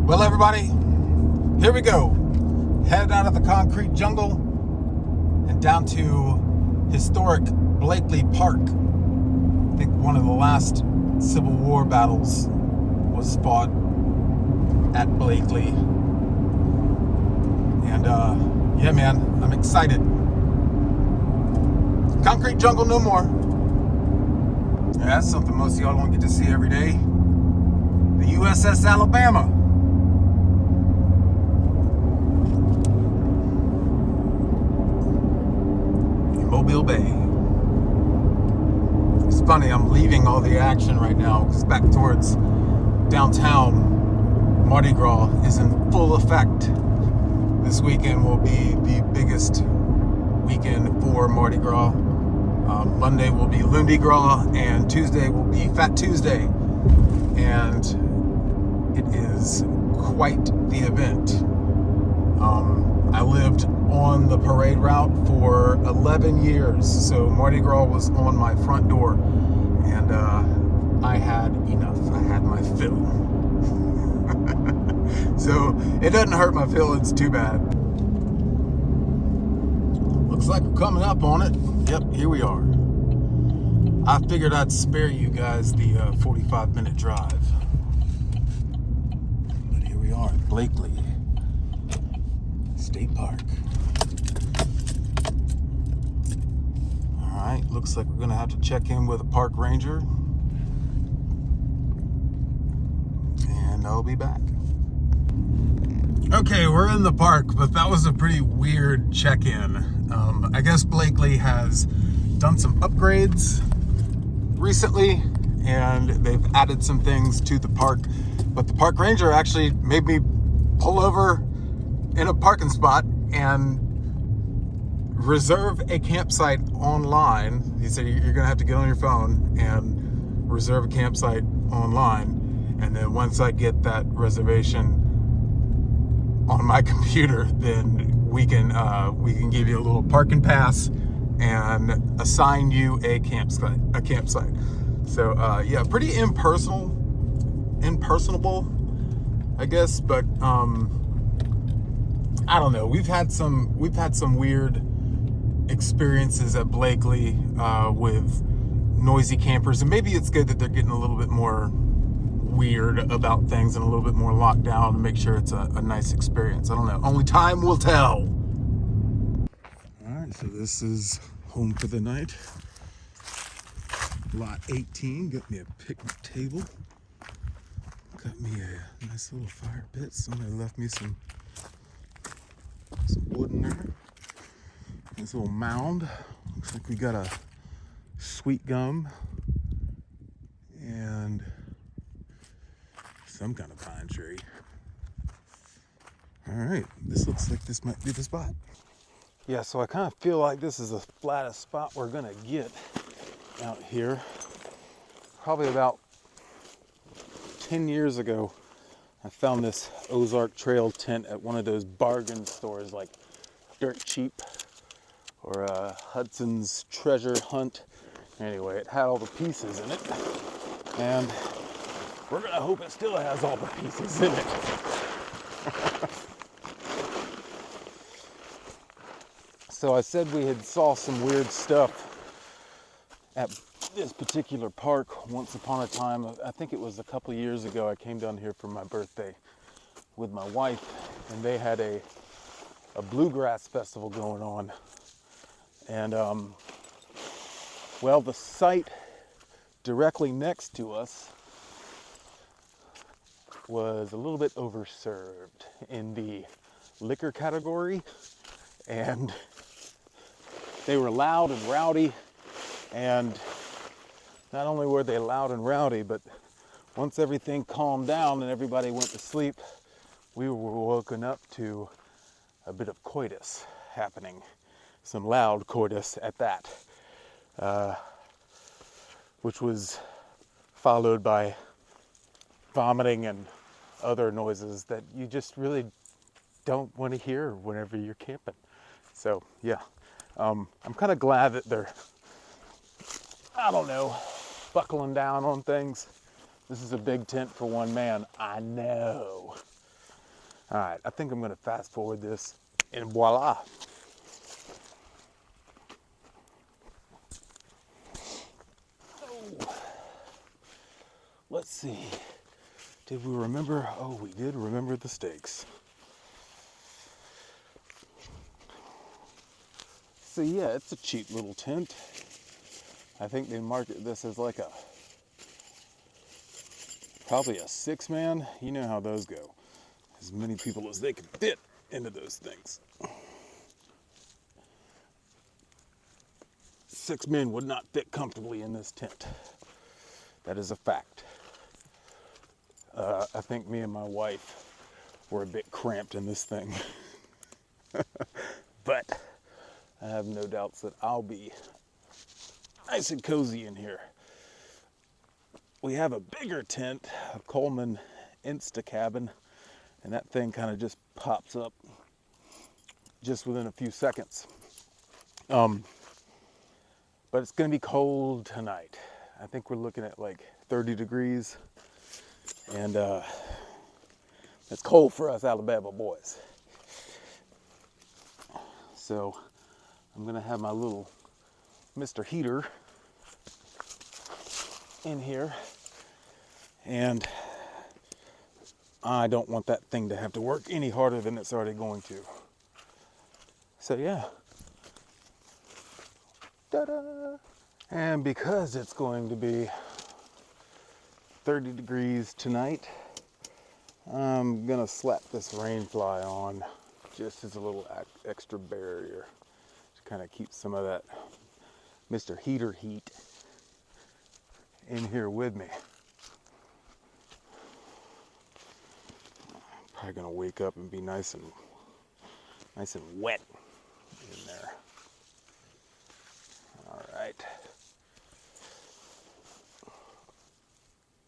Well, everybody, here we go. Headed out of the concrete jungle and down to historic Blakely Park. I think one of the last Civil War battles was fought at Blakely. And yeah, man, I'm excited. Concrete jungle no more. Yeah, that's something most of y'all don't get to see every day. The USS Alabama. Mobile Bay. It's funny, I'm leaving all the action right now because back towards downtown, Mardi Gras is in full effect. This weekend will be the biggest weekend for Mardi Gras. Monday will be Lundi Gras and Tuesday will be Fat Tuesday. And it is quite the event. I lived on the parade route for 11 years, so Mardi Gras was on my front door, and I had enough. I had my fill. So it doesn't hurt my feelings too bad. Looks like we're coming up on it. Yep, here we are. I figured I'd spare you guys the 45-minute drive. But here we are, Blakely State Park. Alright, looks like we're going to have to check in with a park ranger. And I'll be back. Okay, we're in the park, but that was a pretty weird check-in. I guess Blakely has done some upgrades recently, and they've added some things to the park. But the park ranger actually made me pull over in a parking spot and reserve a campsite online. He said you're gonna have to get on your phone and reserve a campsite online, and then once I get that reservation on my computer, then we can give you a little parking pass and assign you a campsite. So yeah, pretty impersonable, I guess, but I don't know. We've had some weird experiences at Blakely with noisy campers, and maybe it's good that they're getting a little bit more weird about things and a little bit more locked down to make sure it's a nice experience. I don't know. Only time will tell. All right, so this is home for the night. Lot 18. Got me a picnic table. Got me a nice little fire pit. Somebody left me some wood in there. This little mound. Looks like we got a sweet gum and some kind of pine tree. All right, this looks like this might be the spot. Yeah, so I kind of feel like this is the flattest spot we're gonna get out here. Probably about 10 years ago, I found this Ozark Trail tent at one of those bargain stores like Dirt Cheap or Hudson's Treasure Hunt. Anyway, it had all the pieces in it, and we're gonna hope it still has all the pieces in it. So I said we had saw some weird stuff at this particular park once upon a time. I think it was a couple of years ago. I came down here for my birthday with my wife, and they had a bluegrass festival going on. And well, the site directly next to us was a little bit overserved in the liquor category, and they were loud and rowdy. And not only were they loud and rowdy, but once everything calmed down and everybody went to sleep, we were woken up to a bit of coitus happening. Some loud coitus at that, which was followed by vomiting and other noises that you just really don't want to hear whenever you're camping. So yeah, I'm kind of glad that they're, I don't know, buckling down on things. This is a big tent for one man, I know. All right, I think I'm gonna fast forward this, and voila. Oh, let's see. Did we remember? Oh, we did remember the stakes. So yeah, it's a cheap little tent. I think they market this as like probably a 6-man. You know how those go. As many people as they can fit into those things. 6 men would not fit comfortably in this tent. That is a fact. I think me and my wife were a bit cramped in this thing. But I have no doubts that I'll be nice and cozy in here. We have a bigger tent, a Coleman Insta cabin, and that thing kind of just pops up just within a few seconds. But it's gonna be cold tonight. I think we're looking at like 30 degrees, and it's cold for us Alabama boys. So I'm gonna have my little Mr. Heater in here, and I don't want that thing to have to work any harder than it's already going to. So yeah. Ta-da! And because it's going to be 30 degrees tonight, I'm gonna slap this rain fly on just as a little extra barrier to kind of keep some of that Mr. Heater heat in here with me. Probably gonna wake up and be nice and wet in there. All right.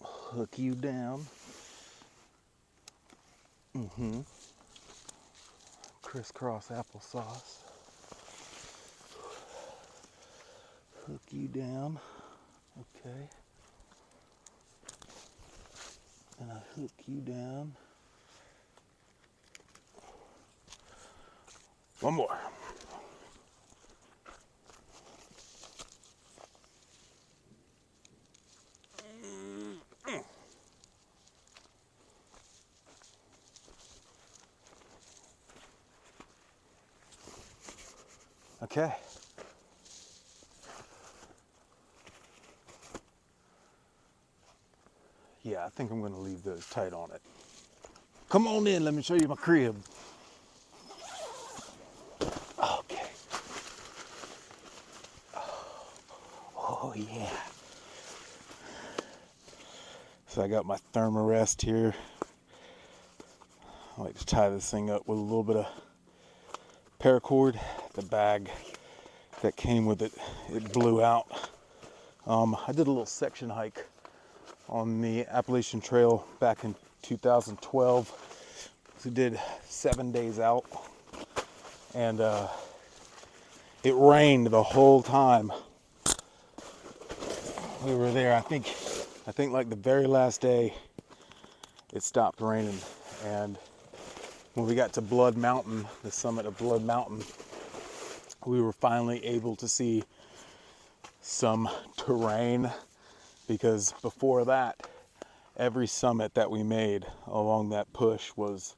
Hook you down. Crisscross applesauce. Hook you down. Okay. And I hook you down. One more. Okay. Yeah, I think I'm going to leave those tight on it. Come on in, let me show you my crib. Okay. Oh yeah. So I got my thermarest here. I like to tie this thing up with a little bit of paracord. The bag that came with it, it blew out. I did a little section hike on the Appalachian Trail back in 2012. We did 7 days out, and it rained the whole time we were there. I think like the very last day it stopped raining, and when we got to Blood Mountain, the summit of Blood Mountain, we were finally able to see some terrain, because before that, every summit that we made along that push was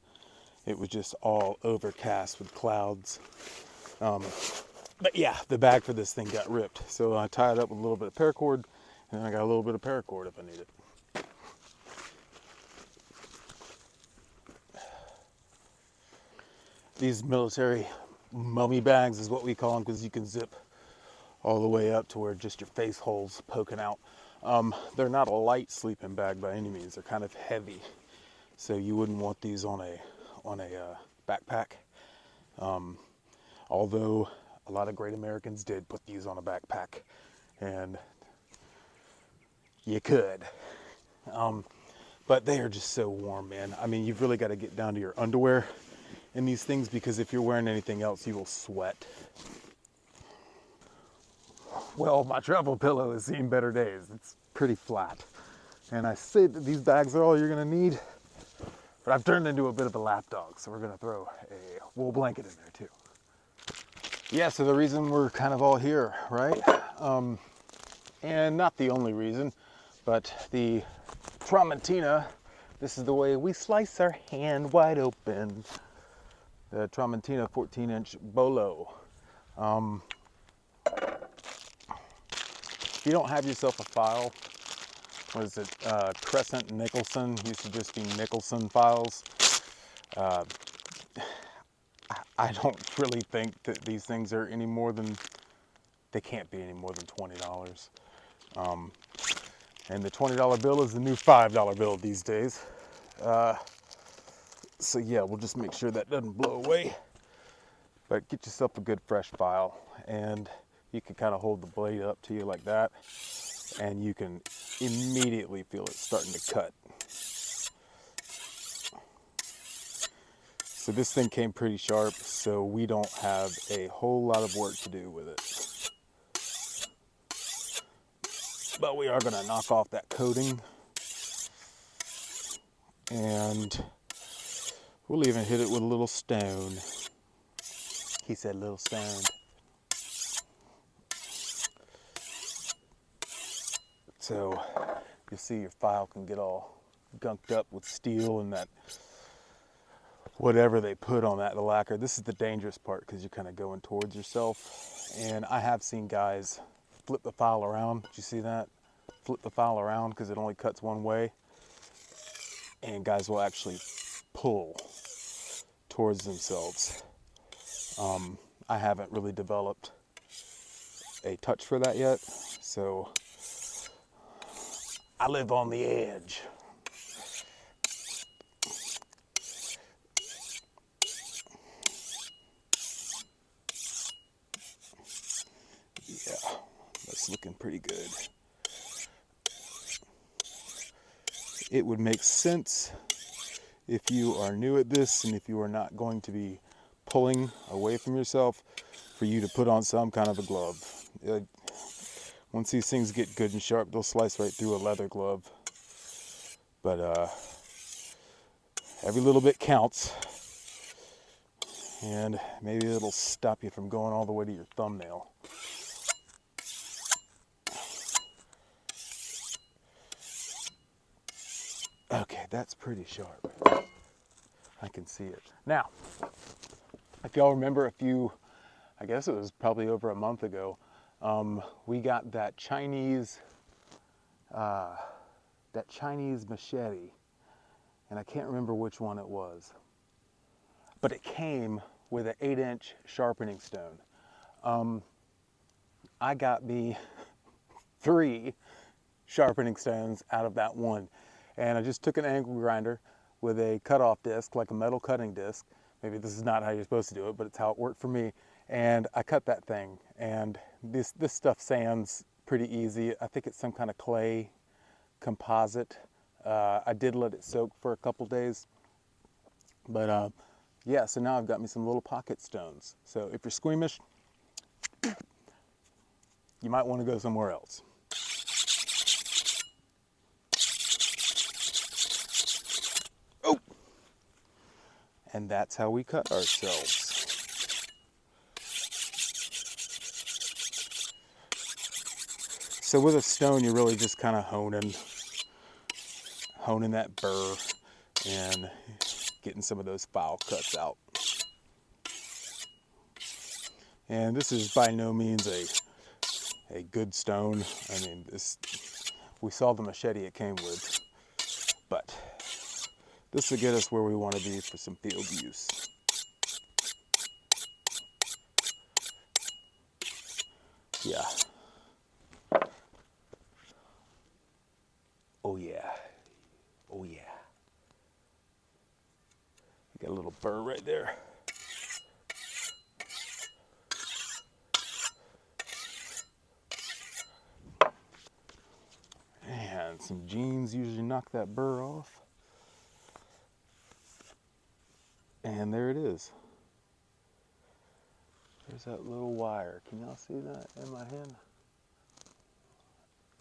just all overcast with clouds. But yeah, the bag for this thing got ripped. So I tied it up with a little bit of paracord, and I got a little bit of paracord if I need it. These military mummy bags is what we call them, because you can zip all the way up to where just your face hole's poking out. They're not a light sleeping bag by any means. They're kind of heavy, so you wouldn't want these on a backpack. Although a lot of great Americans did put these on a backpack, and you could. But they are just so warm, man. I mean, you've really got to get down to your underwear in these things, because if you're wearing anything else, you will sweat. Well, my travel pillow has seen better days. It's pretty flat. And I say that these bags are all you're gonna need. But I've turned into a bit of a lap dog, so we're gonna throw a wool blanket in there too. Yeah, so the reason we're kind of all here, right? And not the only reason, but the Tramontina, this is the way we slice our hand wide open. The Tramontina 14-inch Bolo. If you don't have yourself a file, what is it, Crescent Nicholson, used to just be Nicholson files. I don't really think that these things are any more than, they can't be any more than $20. And the $20 bill is the new $5 bill these days. So yeah, we'll just make sure that doesn't blow away. But get yourself a good fresh file, and you can kind of hold the blade up to you like that, and you can immediately feel it starting to cut. So this thing came pretty sharp, so we don't have a whole lot of work to do with it. But we are going to knock off that coating, and we'll even hit it with a little stone. He said little stone. So you'll see your file can get all gunked up with steel and that whatever they put on that lacquer. This is the dangerous part because you're kind of going towards yourself. And I have seen guys flip the file around. Did you see that? Flip the file around because it only cuts one way. And guys will actually pull towards themselves. I haven't really developed a touch for that yet, so I live on the edge. Yeah, that's looking pretty good. It would make sense if you are new at this and if you are not going to be pulling away from yourself, for you to put on some kind of a glove. Once these things get good and sharp, they'll slice right through a leather glove. But every little bit counts, and maybe it'll stop you from going all the way to your thumbnail. Okay, that's pretty sharp. I can see it. Now, if y'all remember I guess it was probably over a month ago, we got that Chinese machete, and I can't remember which one it was, but it came with an 8-inch sharpening stone. I got me 3 sharpening stones out of that one, and I just took an angle grinder with a cutoff disc, like a metal cutting disc. Maybe this is not how you're supposed to do it, but it's how it worked for me. And I cut that thing, and this stuff sands pretty easy. I think it's some kind of clay composite. I did let it soak for a couple days, but yeah, so now I've got me some little pocket stones. So if you're squeamish, you might want to go somewhere else. Oh! And that's how we cut ourselves. So with a stone, you're really just kind of honing that burr and getting some of those file cuts out. And this is by no means a good stone. I mean, we saw the machete it came with, but this will get us where we want to be for some field use. Yeah. Oh yeah. Oh yeah. You got a little burr right there. And some jeans usually knock that burr off. And there it is. There's that little wire. Can y'all see that in my hand?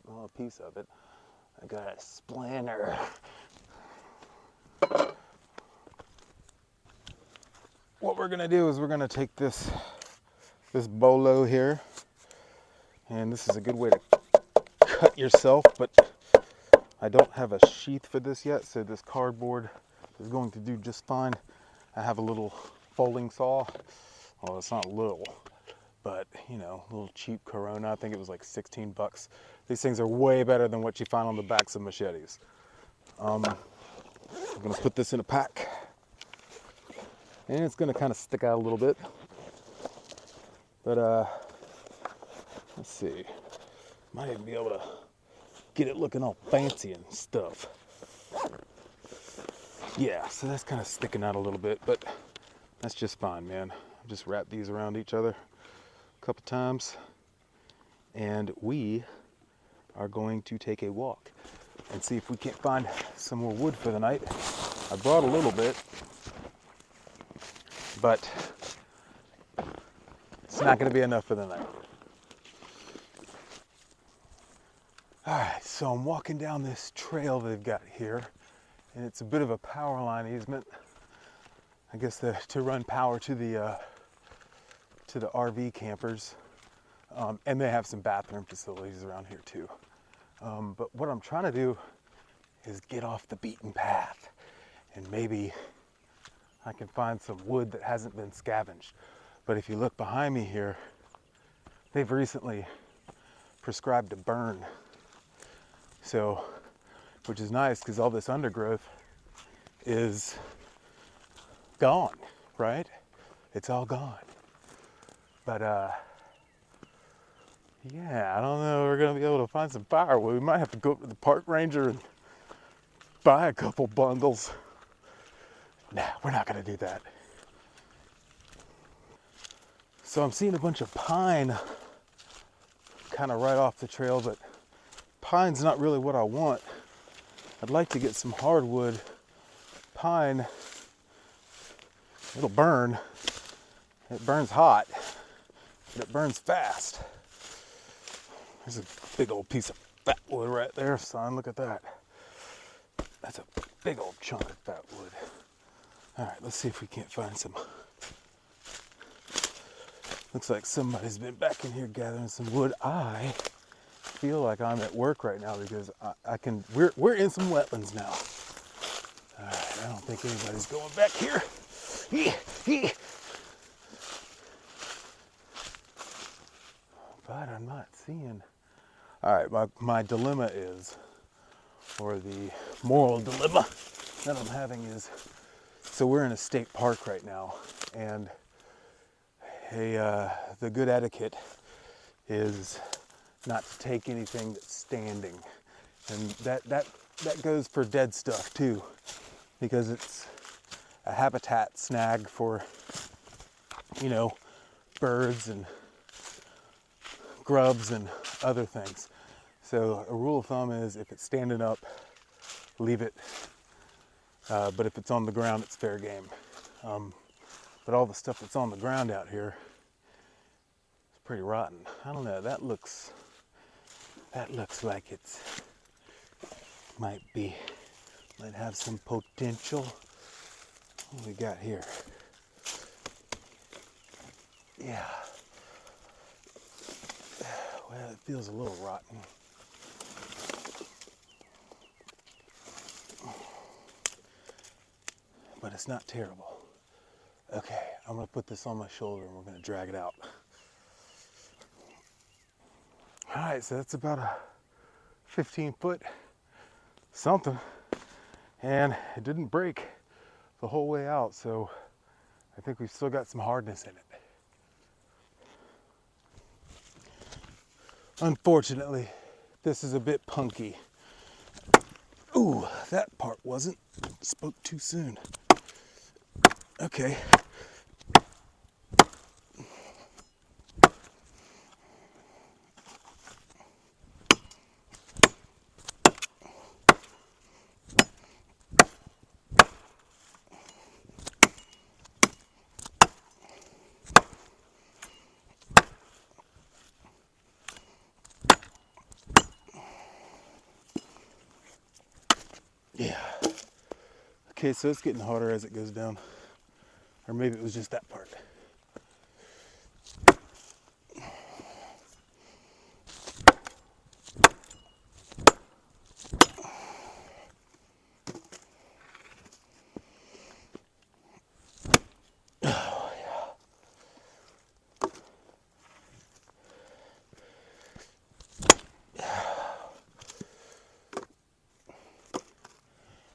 Well, a piece of it. I got a splinter. what we're gonna do is we're gonna take this bolo here, and this is a good way to cut yourself, but I don't have a sheath for this yet, so this cardboard is going to do just fine. I have a little folding saw. Well, it's not little, but you know, a little cheap Corona. I think it was like 16 bucks. These things are way better than what you find on the backs of machetes. I'm gonna put this in a pack, and it's gonna kind of stick out a little bit. But let's see, might even be able to get it looking all fancy and stuff. Yeah, so that's kind of sticking out a little bit, but that's just fine, man. I'll just wrap these around each other a couple times, and we are going to take a walk and see if we can't find some more wood for the night. I brought a little bit, but it's not going to be enough for the night. All right, so I'm walking down this trail they've got here, and it's a bit of a power line easement. I guess to run power to the RV campers, and they have some bathroom facilities around here too. But what I'm trying to do is get off the beaten path, and maybe I can find some wood that hasn't been scavenged. But if you look behind me here, they've recently prescribed a burn. So, which is nice because all this undergrowth is gone, right? It's all gone. But yeah, I don't know, we're gonna be able to find some firewood. We might have to go up to the park ranger and buy a couple bundles. Nah, we're not gonna do that. So I'm seeing a bunch of pine kind of right off the trail, but pine's not really what I want. I'd like to get some hardwood. Pine, it'll burn. It burns hot, but it burns fast. There's a big old piece of fat wood right there, son. Look at that. That's a big old chunk of fat wood. All right, let's see if we can't find some. Looks like somebody's been back in here gathering some wood. I feel like I'm at work right now because I can. We're in some wetlands now. All right, I don't think anybody's going back here. But I'm not seeing. All right, my dilemma is, or the moral dilemma that I'm having is, so we're in a state park right now, and the good etiquette is not to take anything that's standing, and that goes for dead stuff too, because it's a habitat snag for, you know, birds and grubs and other things. So a rule of thumb is if it's standing up, leave it. But if it's on the ground, it's fair game. But all the stuff that's on the ground out here is pretty rotten. I don't know, that looks like it's might have some potential. What do we got here? Yeah. Well, it feels a little rotten. But it's not terrible. Okay, I'm gonna put this on my shoulder and we're gonna drag it out. All right, so that's about a 15-foot something, and it didn't break the whole way out, so I think we've still got some hardness in it. Unfortunately, this is a bit punky. Ooh, that part wasn't. Spoke too soon. Okay. Yeah. Okay, so it's getting harder as it goes down. Or maybe it was just that part.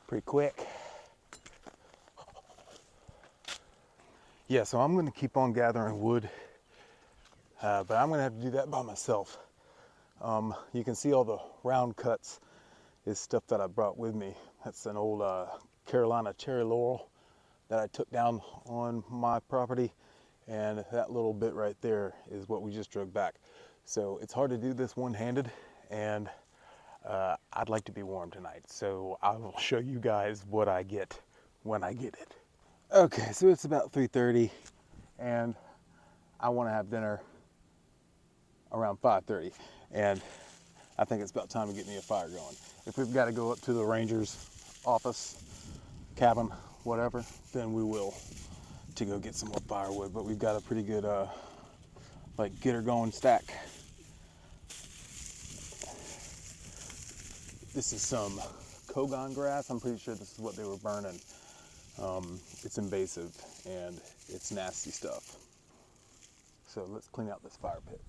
Pretty quick. Yeah, so I'm gonna keep on gathering wood, but I'm gonna have to do that by myself. You can see all the round cuts is stuff that I brought with me. That's an old Carolina cherry laurel that I took down on my property, and that little bit right there is what we just drug back. So it's hard to do this one-handed, and I'd like to be warm tonight, so I will show you guys what I get when I get it. Okay, so it's about 3:30, and I want to have dinner around 5:30, and I think it's about time to get me a fire going. If we've got to go up to the ranger's office, cabin, whatever, then we will, to go get some more firewood. But we've got a pretty good, like, get her going stack. This is some Kogon grass. I'm pretty sure this is what they were burning. It's invasive and it's nasty stuff. So let's clean out this fire pit.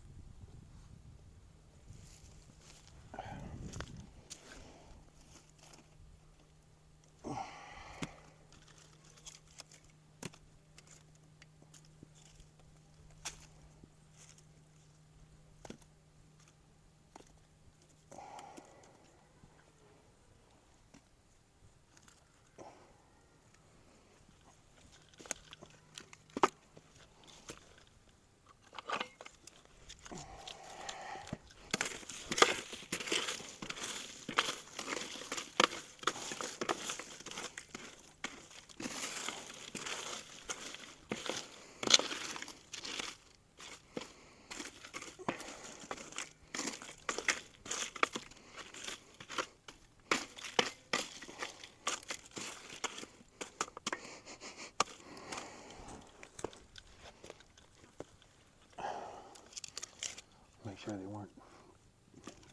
Make sure they weren't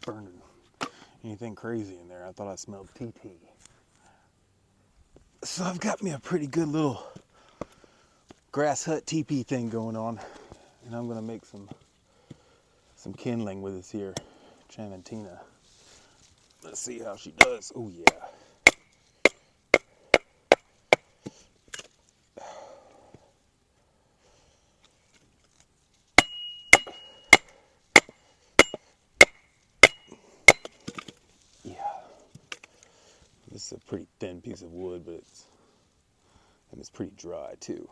burning anything crazy in there. I thought I smelled TT. So I've got me a pretty good little grass hut teepee thing going on, and I'm gonna make some kindling with this here Tramontina. Let's see how she does. Oh yeah. This is a pretty thin piece of wood, but it's pretty dry too.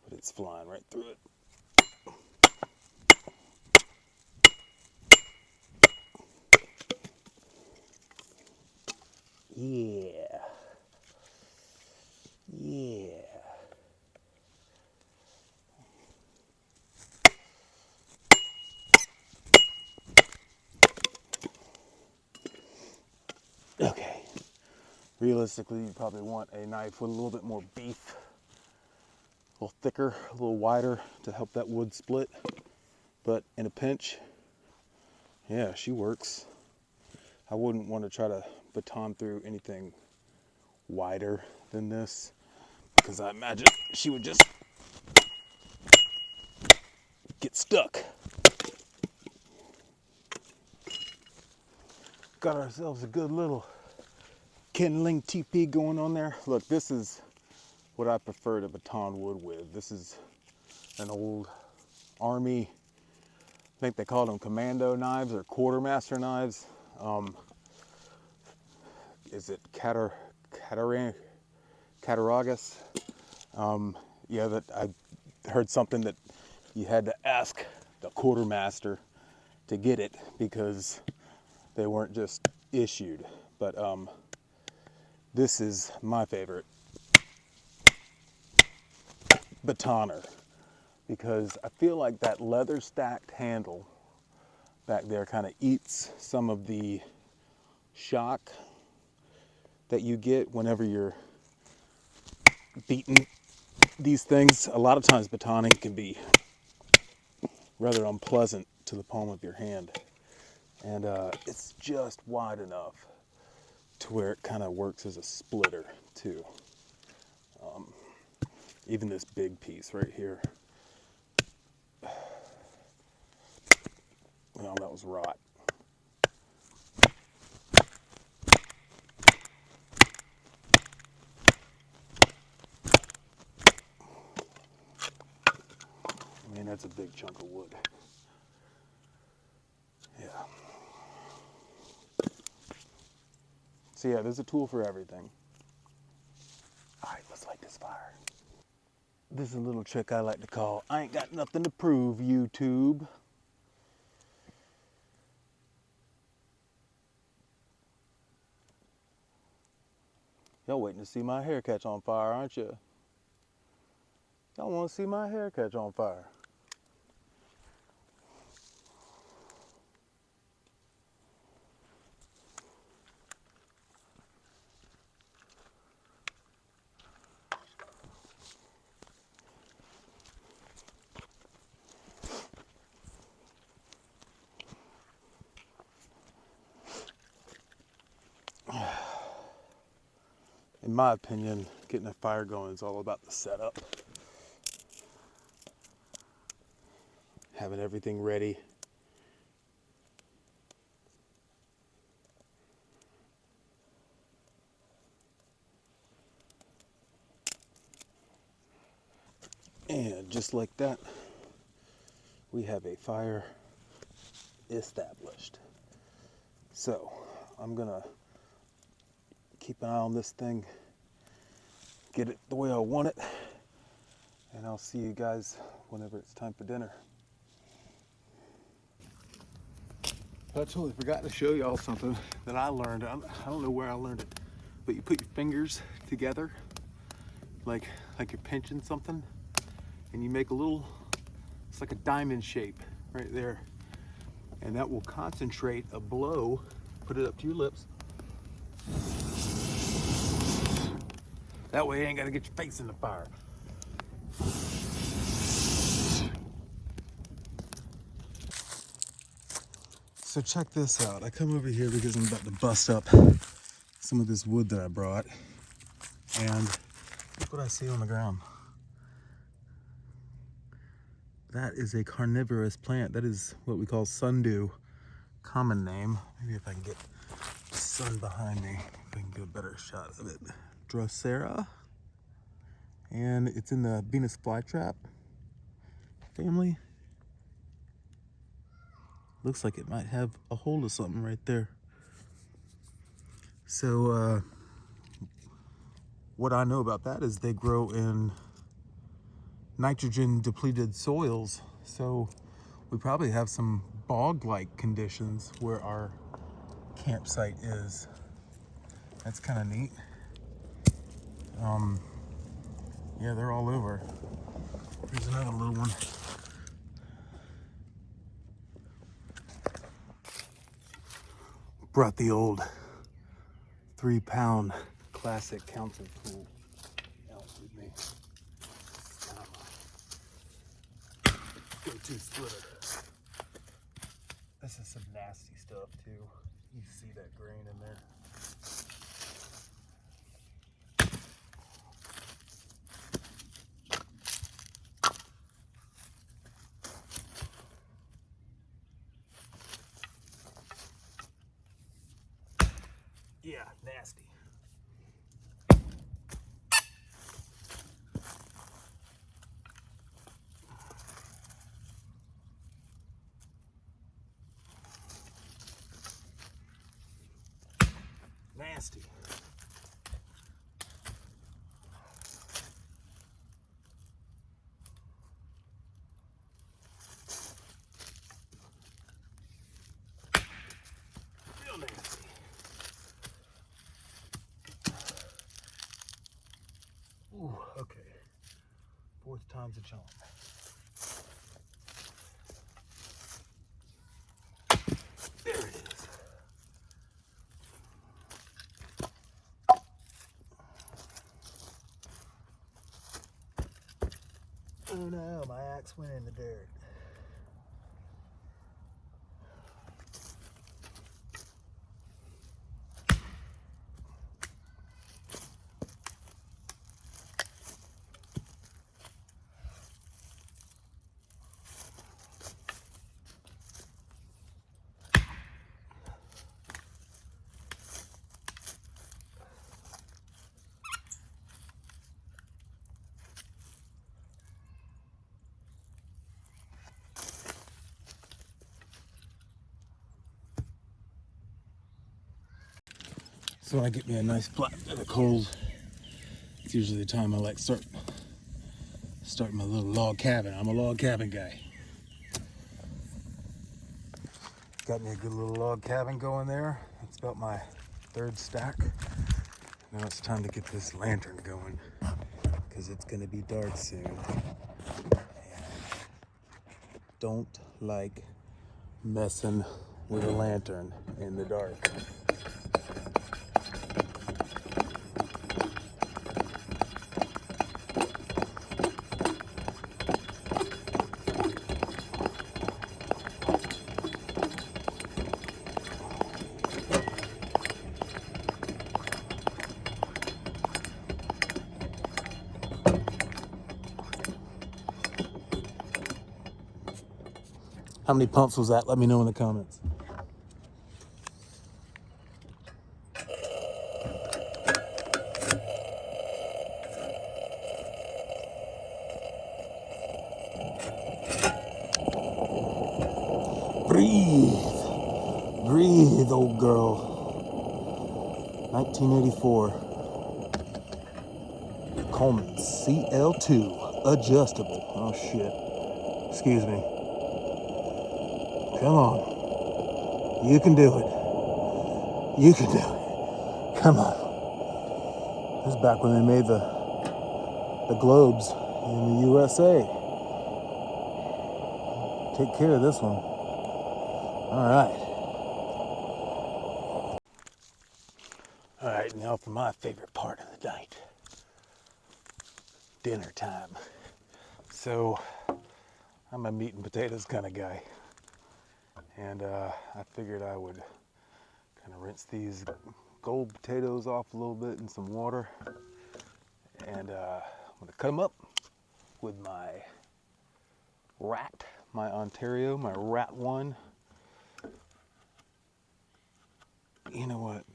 But it's flying right through it. Yeah. Yeah. Okay. Realistically, you probably want a knife with a little bit more beef, a little thicker, a little wider to help that wood split. But in a pinch, yeah, she works. I wouldn't want to try to baton through anything wider than this, because I imagine she would just get stuck. Got ourselves a good little kindling teepee going on there. Look, this is what I prefer to baton wood with. This is an old army, I think they called them commando knives or quartermaster knives. Is it Cattaraugus? Yeah, that I heard something that you had to ask the quartermaster to get it because they weren't just issued. But this is my favorite batoner because I feel like that leather stacked handle back there kind of eats some of the shock that you get whenever you're beating these things, a lot of times batoning can be rather unpleasant to the palm of your hand. And it's just wide enough to where it kind of works as a splitter too. Even this big piece right here. Well, that was rot. I mean, that's a big chunk of wood. Yeah. So yeah, there's a tool for everything. All right, let's light this fire. This is a little trick I like to call, I ain't got nothing to prove, YouTube. Y'all waiting to see my hair catch on fire, aren't you? Y'all want to see my hair catch on fire. In my opinion, getting a fire going is all about the setup. Having everything ready. And just like that, we have a fire established. So I'm gonna keep an eye on this thing, get it the way I want it, and I'll see you guys whenever it's time for dinner. I totally forgot to show y'all something that I learned. I don't know where I learned it, but you put your fingers together like you're pinching something, and you make a little, it's like a diamond shape right there, and that will concentrate a blow. Put it up to your lips. That way you ain't gotta get your face in the fire. So check this out. I come over here because I'm about to bust up some of this wood that I brought, and look what I see on the ground. That is a carnivorous plant. That is what we call sundew, common name. Maybe if I can get the sun behind me, if I can get a better shot of it. Drosera, and it's in the Venus flytrap family. Looks like it might have a hold of something right there. So what I know about that is they grow in nitrogen depleted soils. So we probably have some bog-like conditions where our campsite is. That's kind of neat. Yeah, they're all over. Here's another little one. Brought the old 3-pound classic council tool out with me. Go-to splitter. This is some nasty stuff too. You see that grain in there. Yeah, nasty. Nasty. Real nasty. Ooh, okay. 4th time's a charm. There it is. Oh no, my axe went in the dirt. So I get me a nice flat bit of coal. It's usually the time I like start my little log cabin. I'm a log cabin guy. Got me a good little log cabin going there. It's about my third stack. Now it's time to get this lantern going because it's gonna be dark soon. And don't like messing with a lantern in the dark. How many pumps was that? Let me know in the comments. Breathe. Breathe, old girl. 1984. Coleman CL2 adjustable. Oh shit. Excuse me. Come on. You can do it. You can do it. Come on. This is back when they made the globes in the USA. Take care of this one. All right, now for my favorite part of the night. Dinner time. So, I'm a meat and potatoes kind of guy. And I figured I would kind of rinse these gold potatoes off a little bit in some water. And I'm going to cut them up with my rat, my Ontario, my Rat 1. You know what?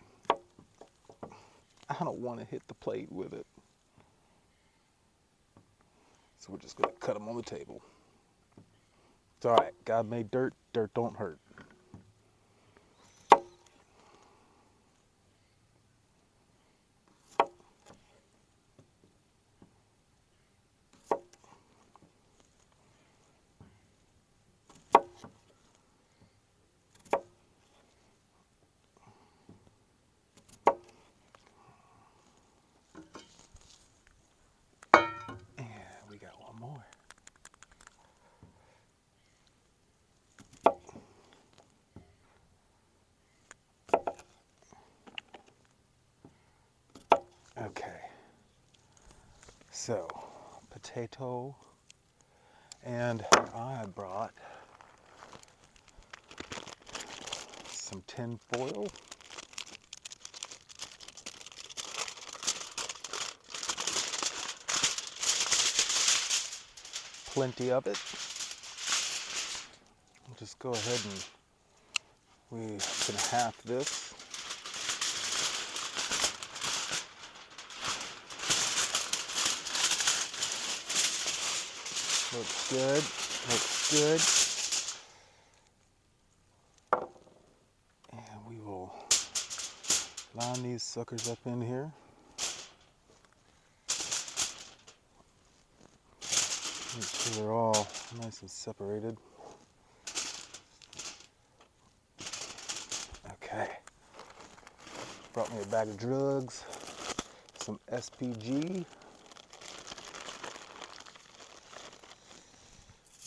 I don't want to hit the plate with it. So we're just going to cut them on the table. It's all right. God made dirt. Dirt don't hurt. And we got one more. Okay. So, potato, and I brought some tin foil. Plenty of it. I'll just go ahead and we can half this. Looks good. Looks good. And we will line these suckers up in here. Make sure they're all nice and separated. Okay. Brought me a bag of drugs, some SPG.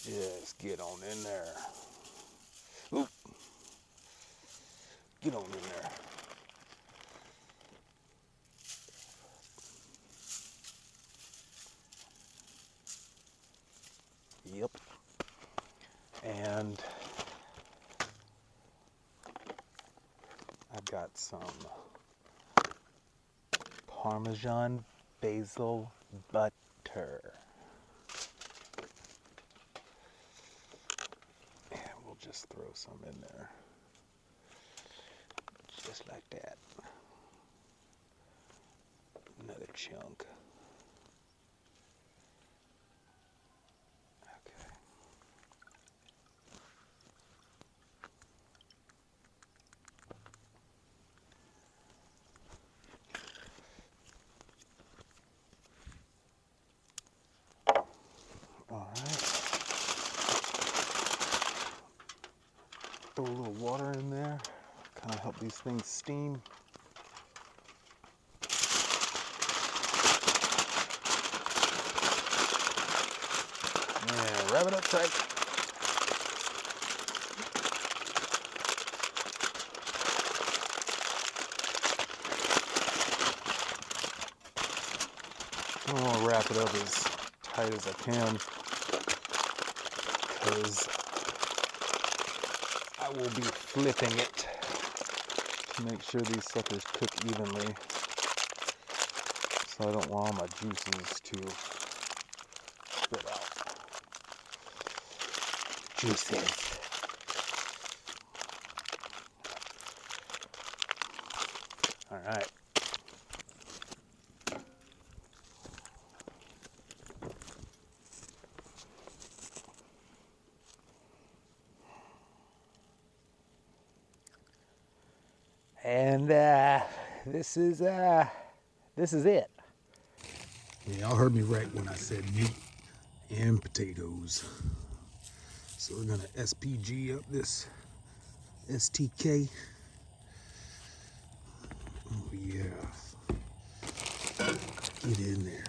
Yes, get on in there. Oop. Get on in there. Yep. And I've got some Parmesan basil butter. And we'll just throw some in there. Just like that. Another chunk. Okay. All right. Throw a little water in there. Kind of help these things steam. And wrap it up tight. I'm gonna wrap it up as tight as I can because I will be flipping it to make sure these suckers cook evenly. So I don't want all my juices to spit out. Juices. All right. And this is it. Yeah, y'all heard me right when I said meat and potatoes. So we're gonna SPG up this STK. Oh yeah. Get in there.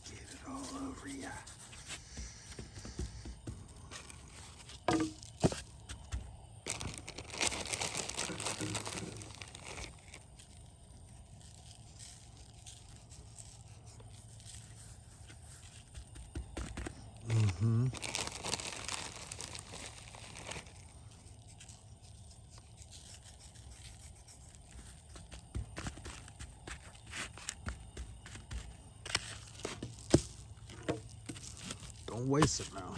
Get it all over ya. Don't waste it now.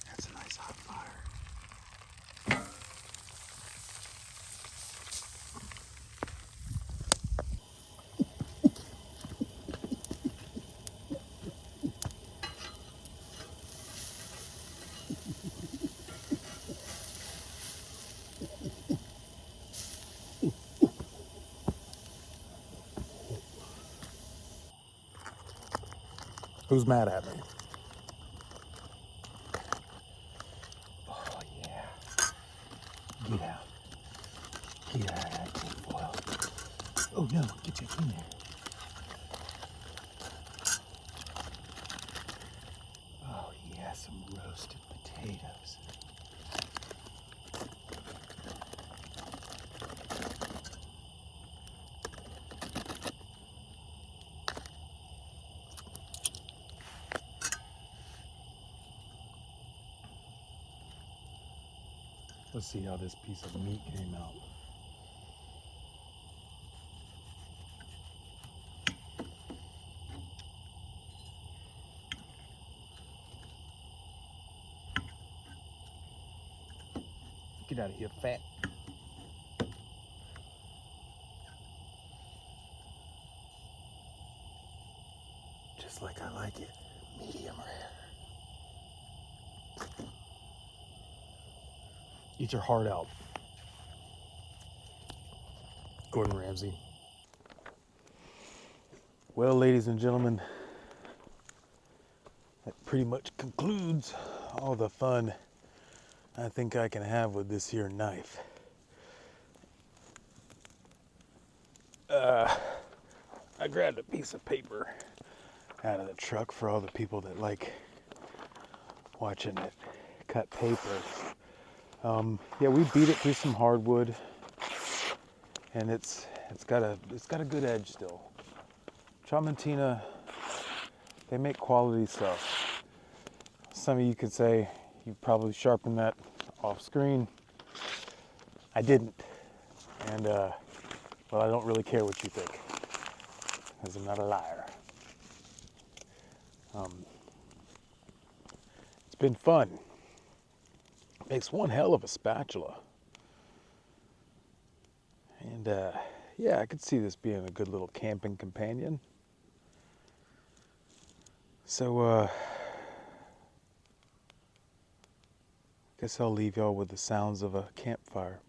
That's a nice hot fire. Who's mad at me? Oh yeah. Get out. Get out of that tin foil. Oh no, get your in there. Oh yeah, some roasted potatoes. Let's see how this piece of meat came out. Get out of here, fat. Just like I like it, medium rare. Eat your heart out. Gordon Ramsay. Well, ladies and gentlemen, that pretty much concludes all the fun I think I can have with this here knife. I grabbed a piece of paper out of the truck for all the people that like watching it cut paper. Yeah, we beat it through some hardwood, and it's got a good edge still. Tramontina, they make quality stuff. Some of you could say you probably sharpened that off screen. I didn't, and well, I don't really care what you think, because I'm not a liar. It's been fun. Makes one hell of a spatula. And yeah, I could see this being a good little camping companion. So guess I'll leave y'all with the sounds of a campfire.